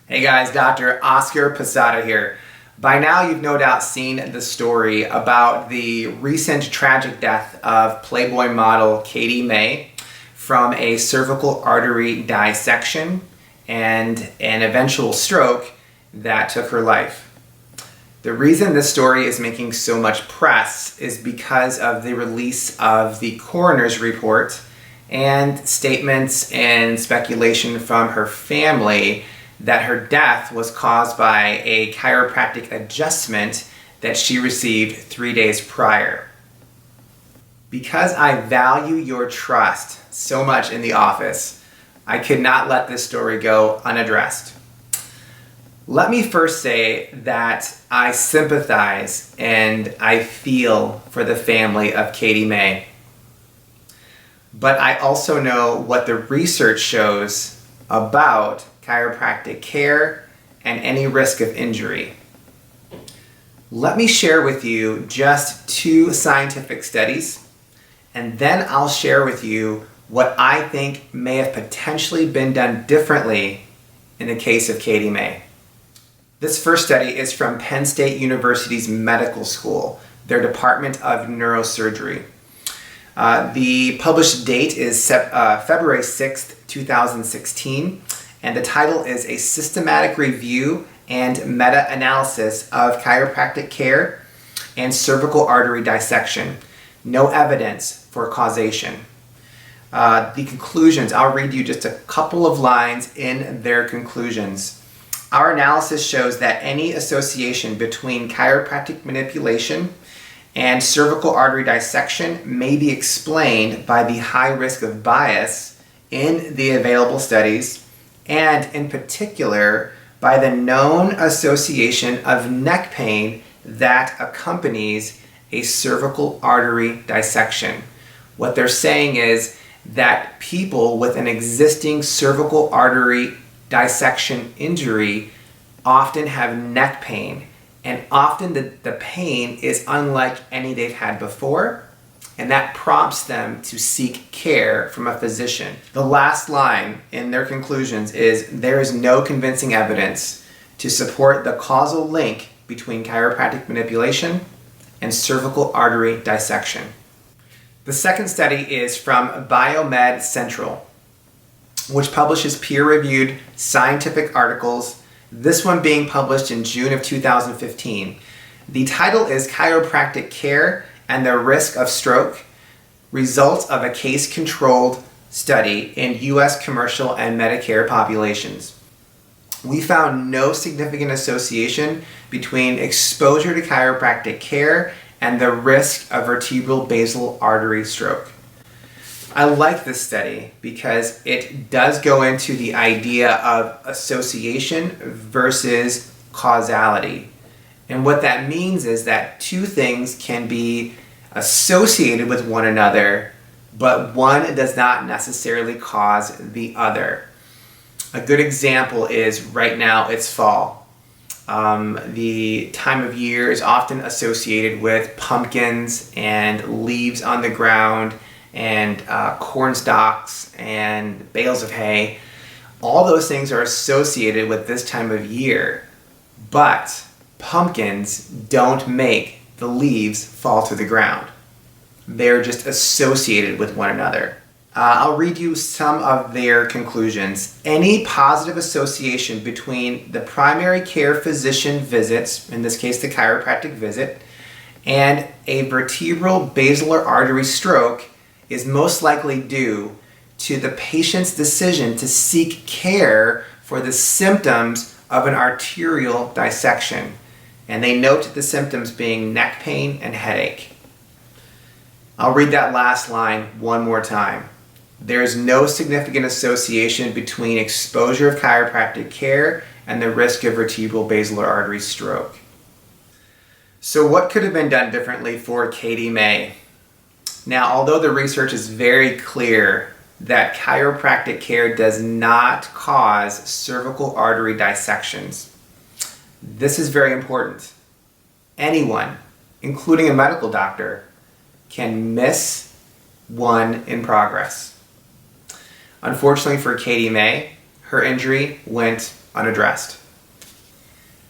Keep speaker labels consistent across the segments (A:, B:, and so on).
A: Hey guys, Dr. Oscar Posada here. By now you've no doubt seen the story about the recent tragic death of Playboy model Katie May from a cervical artery dissection and an eventual stroke that took her life. The reason this story is making so much press is because of the release of the coroner's report and statements and speculation from her family that her death was caused by a chiropractic adjustment that she received 3 days prior. Because I value your trust so much in the office, I could not let this story go unaddressed. Let me first say that I sympathize and I feel for the family of Katie May. But I also know what the research shows about chiropractic care and any risk of injury. Let me share with you just 2 scientific studies, and then I'll share with you what I think may have potentially been done differently in the case of Katie May. This first study is from Penn State University's medical school, their Department of Neurosurgery. The published date is February 6th, 2016, and the title is A Systematic Review and Meta-Analysis of Chiropractic Care and Cervical Artery Dissection. No evidence for causation. The conclusions, I'll read you just a couple of lines in their conclusions. Our analysis shows that any association between chiropractic manipulation and cervical artery dissection may be explained by the high risk of bias in the available studies, and in particular by the known association of neck pain that accompanies a cervical artery dissection. What they're saying is that people with an existing cervical artery dissection injury often have neck pain, and often the pain is unlike any they've had before, and that prompts them to seek care from a physician. The last line in their conclusions is, there is no convincing evidence to support the causal link between chiropractic manipulation and cervical artery dissection. The second study is from Biomed Central, which publishes peer-reviewed scientific articles, this one being published in June of 2015. The title is Chiropractic Care and the Risk of Stroke, Results of a Case-Controlled Study in U.S. Commercial and Medicare Populations. We found no significant association between exposure to chiropractic care and the risk of vertebral basal artery stroke. I like this study because it does go into the idea of association versus causality. And what that means is that 2 things can be associated with one another, but one does not necessarily cause the other. A good example is right now it's fall. The time of year is often associated with pumpkins and leaves on the ground and corn stalks and bales of hay. All those things are associated with this time of year, but pumpkins don't make the leaves fall to the ground. They're just associated with one another. I'll read you some of their conclusions. Any positive association between the primary care physician visits, in this case the chiropractic visit, and a vertebral basilar artery stroke is most likely due to the patient's decision to seek care for the symptoms of an arterial dissection. And they note the symptoms being neck pain and headache. I'll read that last line one more time. There is no significant association between exposure of chiropractic care and the risk of vertebral basilar artery stroke. So what could have been done differently for Katie May? Now, although the research is very clear that chiropractic care does not cause cervical artery dissections, this is very important. Anyone, including a medical doctor, can miss one in progress. Unfortunately for Katie May, her injury went unaddressed.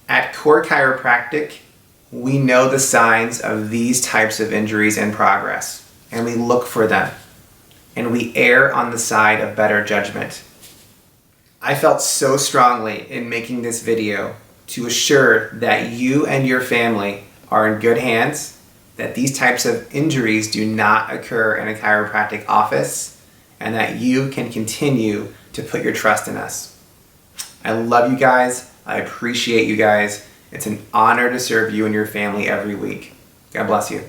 A: At Core Chiropractic, we know the signs of these types of injuries in progress, and we look for them, and we err on the side of better judgment. I felt so strongly in making this video to assure that you and your family are in good hands, that these types of injuries do not occur in a chiropractic office, and that you can continue to put your trust in us. I love you guys. I appreciate you guys. It's an honor to serve you and your family every week. God bless you.